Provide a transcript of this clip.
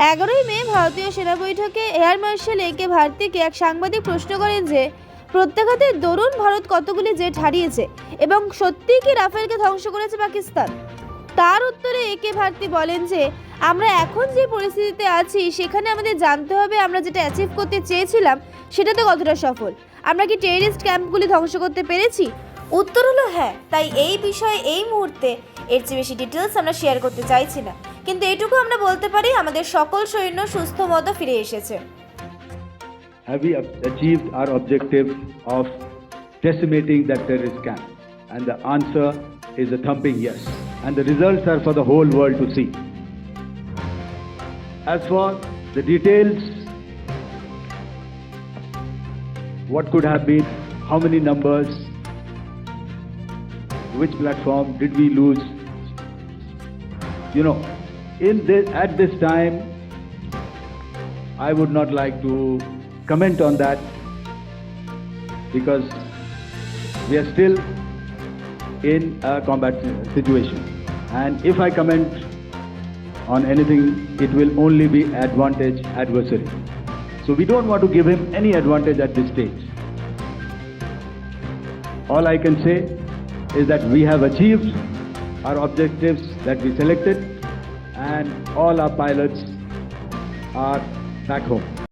11ই মে ভারতীয় সেনা বৈঠকে এয়ার মার্শাল একে ভারতীকে এক সাংবাদিক প্রশ্ন করেন যে প্রত্যাঘাতের দরুন ভারত কতগুলি জেট হারিয়েছে এবং সত্যিই কি রাফেলকে ধ্বংস করেছে পাকিস্তান। তার উত্তরে একে ভারতী বলেন যে আমরা এখন যে পরিস্থিতিতে আছি সেখানে আমাদের জানতে হবে আমরা যেটা অ্যাচিভ করতে চেয়েছিলাম সেটাতে কতটা সফল। আমরা কি টেররিস্ট ক্যাম্পগুলি ধ্বংস করতে পেরেছি? উত্তর হলো হ্যাঁ। তাই এই বিষয়ে এই মুহূর্তে এর চেয়ে বেশি ডিটেলস আমরা শেয়ার করতে চাইছি না, কিন্তু এটুকু আমরা বলতে পারি আমাদের সকল সৈন্য সুস্থ মতো ফিরে এসেছে। Have we achieved our objective of decimating that terrorist camp? And the answer is a thumping yes. And the results are for the whole world to see. As for the details, what could have been, how many numbers, which platform did we lose? You know, at this time, I would not like to comment on that because we are still in a combat situation, and if I comment on anything, it will only be advantage adversary. So we don't want to give him any advantage at this stage. All I can say is that we have achieved our objectives that we selected, and all our pilots are back home.